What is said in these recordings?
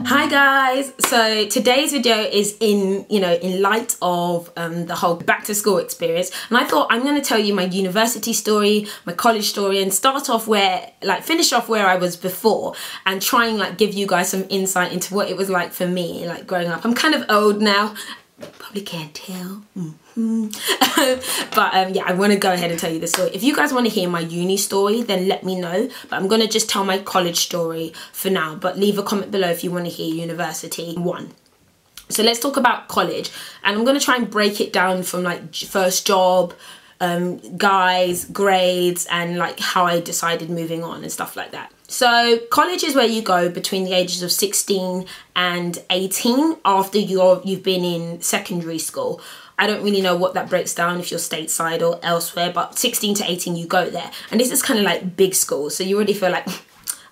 Hi guys, so today's video is in light of the whole back to school experience, and I thought I'm going to tell you my university story, my college story, and finish off where I was before and try and give you guys some insight into what it was like for me growing up. I'm kind of old now, probably can't tell. But yeah, I want to go ahead and tell you the story. If you guys want to hear my uni story, then let me know, but I'm going to just tell my college story for now, but leave a comment below if you want to hear university one. So let's talk about college, and I'm going to try and break it down from first job, guys, grades, and how I decided moving on and stuff like that. So college is where you go between the ages of 16 and 18 after you've been in secondary school. I don't really know what that breaks down if you're stateside or elsewhere, but 16 to 18 you go there. And this is kind of like big school, so you already feel like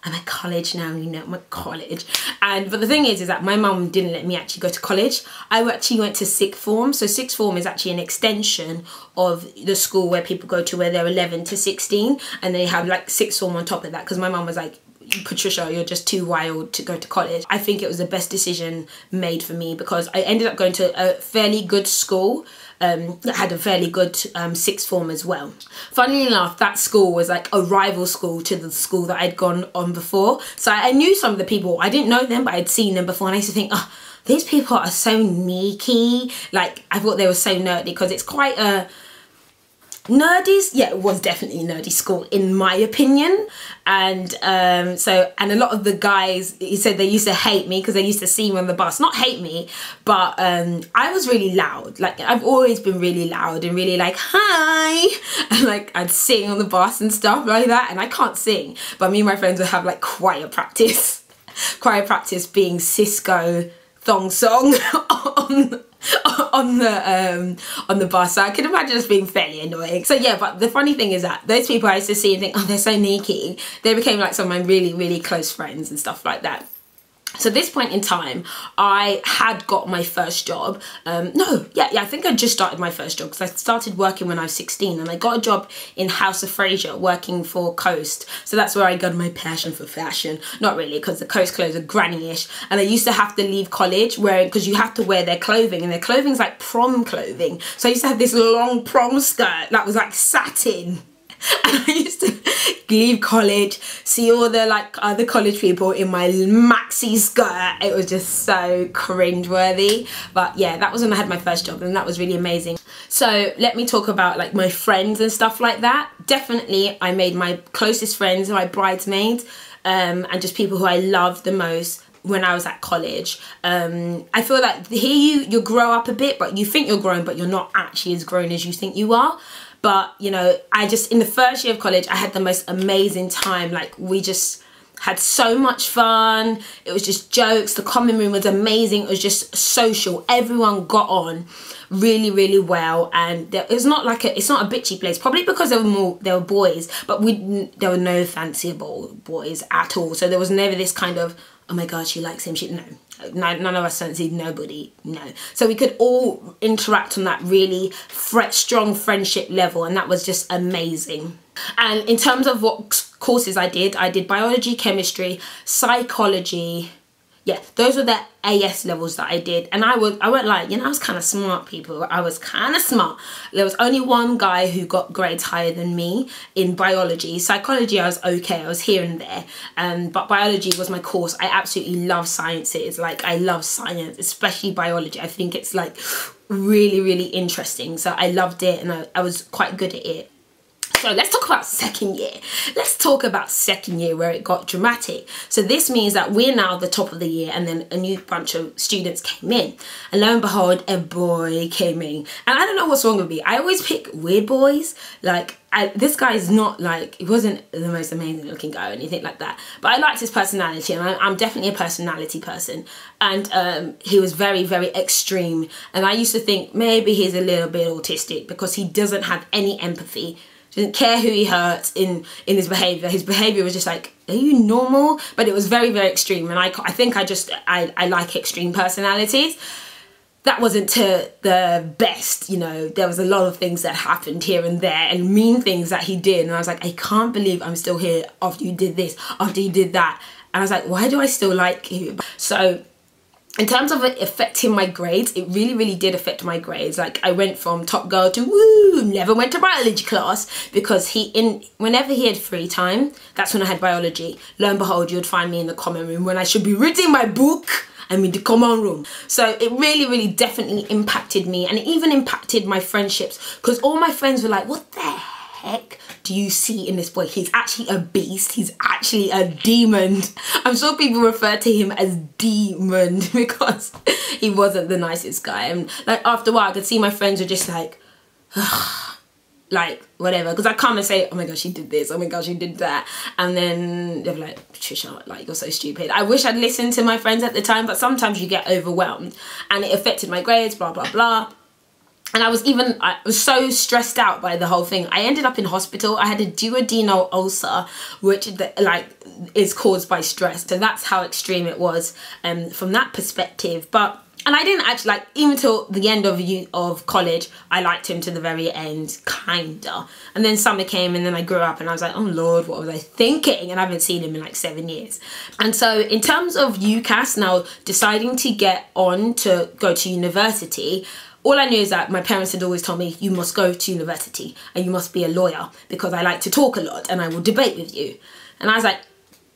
I'm at college now, I'm at college. But the thing is that my mum didn't let me actually go to college. I actually went to sixth form. So sixth form is actually an extension of the school where people go to where they're 11 to 16, and they have sixth form on top of that, because my mum was like, Patricia, you're just too wild to go to college. I think it was the best decision made for me, because I ended up going to a fairly good school that had a fairly good sixth form as well. Funnily enough, that school was a rival school to the school that I'd gone on before. So I knew some of the people. I didn't know them, but I'd seen them before, and I used to think, oh, these people are so sneaky. I thought they were so nerdy, because it's quite a it was definitely a nerdy school in my opinion. And and a lot of the guys, he said they used to hate me because they used to see me on the bus. Not hate me, but I was really loud. I've always been really loud and really hi, and I'd sing on the bus and stuff like that. And I can't sing, but me and my friends would have choir practice. Choir practice being Cisco thong song on the bus. So I can imagine us being fairly annoying. So yeah, but the funny thing is that those people I used to see and think, oh, they're so sneaky, they became some of my really, really close friends and stuff like that. So at this point in time, I had got my first job. I think I just started my first job, because I started working when I was 16, and I got a job in House of Fraser working for Coast. So that's where I got my passion for fashion. Not really, because the Coast clothes are granny-ish, and I used to have to leave college because you have to wear their clothing, and their clothing's like prom clothing. So I used to have this long prom skirt that was satin. And I used to leave college, see all the other college people in my maxi skirt. It was just so cringeworthy. But yeah, that was when I had my first job, and that was really amazing. So let me talk about my friends and stuff like that. Definitely I made my closest friends, my bridesmaids, and just people who I loved the most when I was at college. I feel here you grow up a bit, but you think you're grown, but you're not actually as grown as you think you are. But, in the first year of college, I had the most amazing time. We just had so much fun. It was just jokes. The common room was amazing. It was just social. Everyone got on really, really well. And it's not it's not a bitchy place. Probably because there were boys, but there were no fancier boys at all. So there was never this kind of, oh my God, she likes him. None of us fancied nobody, no. So we could all interact on that really strong friendship level, and that was just amazing. And in terms of what courses I did biology, chemistry, psychology. Yeah, those were the AS levels that I did. And I won't lie, I was kind of smart, people. I was kind of smart. There was only one guy who got grades higher than me in biology. Psychology, I was okay. I was here and there. But biology was my course. I absolutely love sciences. I love science, especially biology. I think it's really, really interesting. So I loved it, and I was quite good at it. So let's talk about second year. Let's talk about second year, where it got dramatic. So this means that we're now the top of the year, and then a new bunch of students came in. And lo and behold, a boy came in. And I don't know what's wrong with me. I always pick weird boys. This guy is not he wasn't the most amazing looking guy or anything like that. But I liked his personality, and I'm definitely a personality person. And he was very, very extreme. And I used to think maybe he's a little bit autistic, because he doesn't have any empathy. Didn't care who he hurt in his behaviour. His behaviour was just are you normal? But it was very, very extreme. And I think I like extreme personalities. That wasn't to the best, there was a lot of things that happened here and there, and mean things that he did. And I was like, I can't believe I'm still here after you did this, after you did that. And I was like, why do I still like you? So in terms of it affecting my grades, it really, really did affect my grades. Like, I went from top girl to woo, never went to biology class, because whenever he had free time, that's when I had biology. Lo and behold, you would find me in the common room when I should be reading my book. I'm in the common room. So it really, really definitely impacted me, and it even impacted my friendships, because all my friends were like, what the heck do you see in this boy? He's actually a beast. He's actually a demon. I'm sure people refer to him as demon because he wasn't the nicest guy. And like, after a while, I could see my friends were just like, ugh, like, whatever. Because I come and say, oh my gosh, she did this. Oh my gosh, she did that. And then they're like, Patricia, like, you're so stupid. I wish I'd listened to my friends at the time, but sometimes you get overwhelmed. And it affected my grades, blah, blah, blah. And I was so stressed out by the whole thing. I ended up in hospital. I had a duodenal ulcer, which like is caused by stress. So that's how extreme it was from that perspective. And I didn't actually, like, even till the end of college, I liked him to the very end, kinda. And then summer came, and then I grew up, and I was like, oh Lord, what was I thinking? And I haven't seen him in like 7 years. And so in terms of UCAS, now deciding to get on to go to university, all I knew is that my parents had always told me, you must go to university and you must be a lawyer, because I like to talk a lot and I will debate with you. And I was like,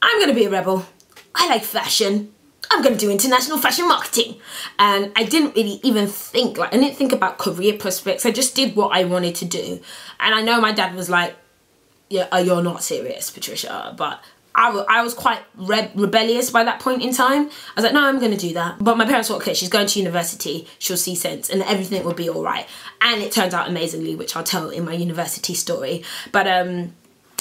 I'm going to be a rebel. I like fashion. I'm going to do international fashion marketing. And I didn't really even think, like, I didn't think about career prospects. I just did what I wanted to do. And I know my dad was like, yeah, you're not serious, Patricia. But I was quite rebellious by that point in time. I was like, no, I'm going to do that. But my parents thought, okay, she's going to university, she'll see sense, and everything will be all right. And it turned out amazingly, which I'll tell in my university story. But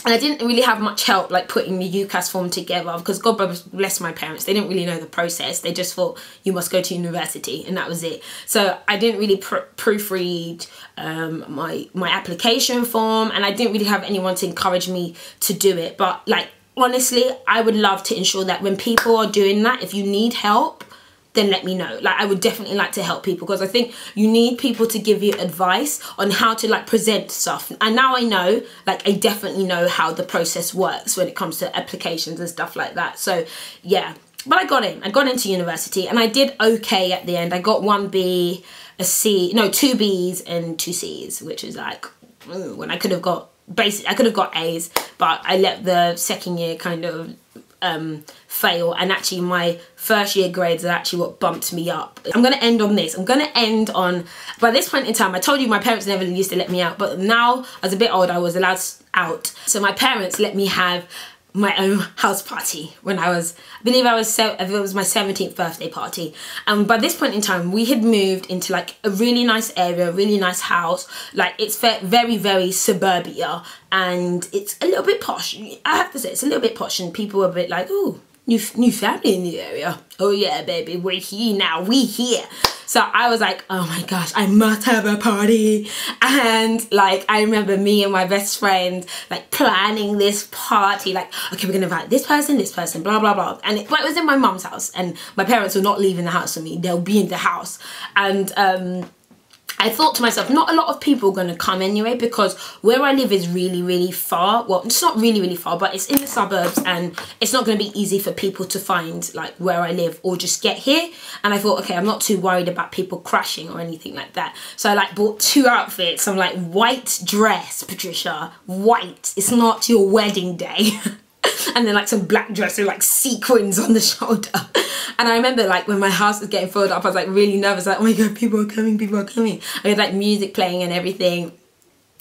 and I didn't really have much help, like, putting the UCAS form together, because God bless my parents, they didn't really know the process. They just thought, you must go to university, and that was it. So I didn't really proofread my application form, and I didn't really have anyone to encourage me to do it. But, like, honestly, I would love to ensure that when people are doing that, if you need help, then let me know. Like, I would definitely like to help people, because I think you need people to give you advice on how to, like, present stuff. And now I know, like, I definitely know how the process works when it comes to applications and stuff like that. So yeah, but I got in. I got into university, and I did okay at the end. I got 1B, a C, no, 2 Bs and 2 Cs, which is like, when I could have got I could have got A's, but I let the second year kind of fail, and actually my first year grades are actually what bumped me up. I'm going to end on this. I'm going to end on, by this point in time, I told you my parents never used to let me out, but now as a bit older, I was allowed out. So my parents let me have my own house party when I believe it was my 17th birthday party. And by this point in time, we had moved into like a really nice area, a really nice house. Like, it's very, very suburbia, and it's a little bit posh. I have to say, it's a little bit posh, and people were a bit like, oh, new family in the area. Oh yeah, baby, we're here now, we here. So I was like, oh my gosh, I must have a party. And like, I remember me and my best friend like planning this party, like, okay, we're gonna invite this person, blah, blah, blah. And it was in my mum's house, and my parents were not leaving the house with me, they'll be in the house. And I thought to myself, not a lot of people are going to come anyway, because where I live is really, really far. Well, it's not really, really far, but it's in the suburbs, and it's not going to be easy for people to find like where I live or just get here. And I thought, okay, I'm not too worried about people crashing or anything like that. So I like bought 2 outfits. I'm like, white dress, Patricia, white. It's not your wedding day. And then like some black dress with like sequins on the shoulder. And I remember like when my house was getting filled up, I was like really nervous, like, oh my god, people are coming, people are coming. I had like music playing and everything.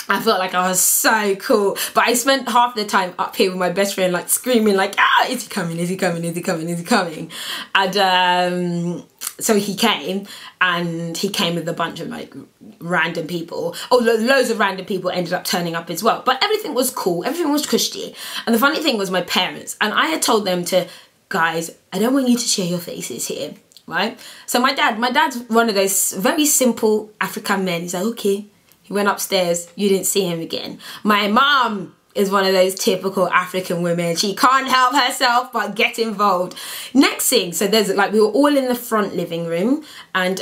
I felt like I was so cool. But I spent half the time up here with my best friend, like screaming like, ah, is he coming, is he coming, is he coming, is he coming? And so he came, and he came with a bunch of like random people. Oh, loads of random people ended up turning up as well. But everything was cool, everything was cushy. And the funny thing was my parents, and I had told them to, guys, I don't want you to share your faces here, right? So my dad's one of those very simple African men. He's like, okay. He went upstairs, you didn't see him again. My mom is one of those typical African women. She can't help herself but get involved. Next thing, so there's like, we were all in the front living room, and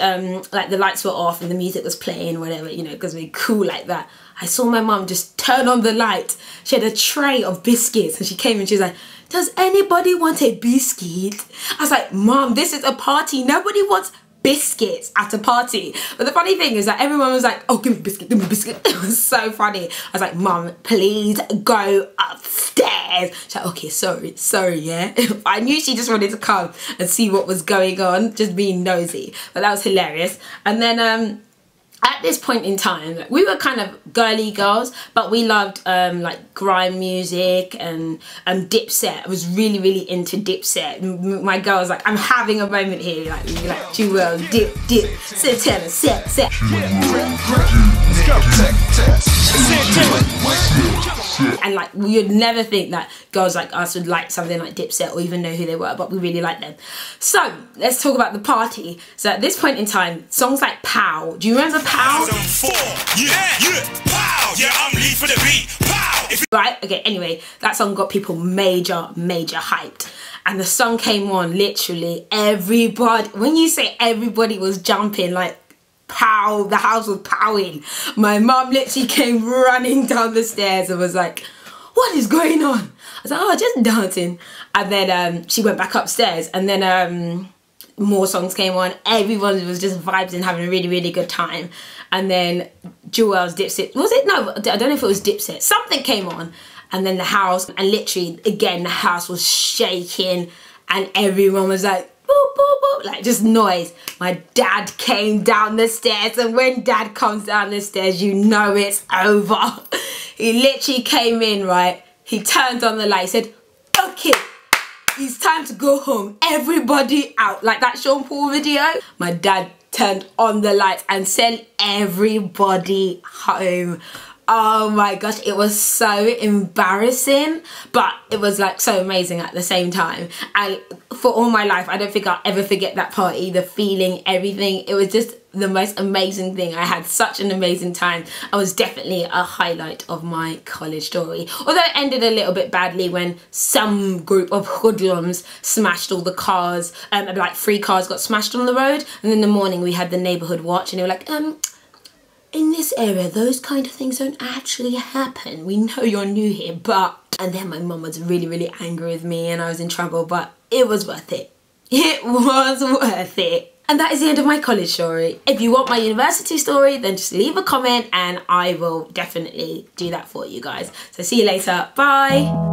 like the lights were off and the music was playing, whatever, you know, because we're cool like that. I saw my mom just turn on the light. She had a tray of biscuits, and she came and she was like, does anybody want a biscuit? I was like, Mom, this is a party. Nobody wants biscuits at a party. But the funny thing is that everyone was like, oh, give me a biscuit, give me a biscuit. It was so funny. I was like, Mom, please go upstairs. She's like, okay, sorry, yeah. I knew she just wanted to come and see what was going on, just being nosy. But that was hilarious. And then at this point in time, we were kind of girly girls, but we loved like grime music and Dipset. I was really, really into Dipset. My girl was like, I'm having a moment here. Like Jewel, dip, Santana, set. And like, you'd never think that girls like us would like something like Dipset or even know who they were, but we really liked them. So let's talk about the party. So at this point in time, songs like Pow. Do you remember Pow? Yeah, Pow. Yeah, I'm lead for the beat. Pow. Right? Okay, anyway, that song got people major hyped. And the song came on, literally everybody, when you say everybody was jumping, like, pow, the house was powing. My mum literally came running down the stairs and was like, what is going on? I was like, oh, just dancing. And then she went back upstairs, and then more songs came on. Everyone was just vibing and having a really, really good time. And then Jewel's Dipset, was it? No, I don't know if it was Dipset. Something came on. And then the house, and literally, again, the house was shaking and everyone was like, boop, boop, boop, like just noise. My dad came down the stairs, and when dad comes down the stairs, you know it's over. He literally came in, right? He turned on the light, said, okay, it's time to go home. Everybody out. Like that Sean Paul video. My dad turned on the lights and sent everybody home. Oh my gosh, it was so embarrassing, but it was like so amazing at the same time. And for all my life, I don't think I'll ever forget that party, the feeling, everything. It was just the most amazing thing. I had such an amazing time. I was definitely a highlight of my college story. Although it ended a little bit badly when some group of hoodlums smashed all the cars, like 3 cars got smashed on the road. And in the morning we had the neighborhood watch, and they were like, in this area, those kind of things don't actually happen. We know you're new here, but... And then my mum was really, really angry with me and I was in trouble, but it was worth it. It was worth it. And that is the end of my college story. If you want my university story, then just leave a comment and I will definitely do that for you guys. So see you later. Bye.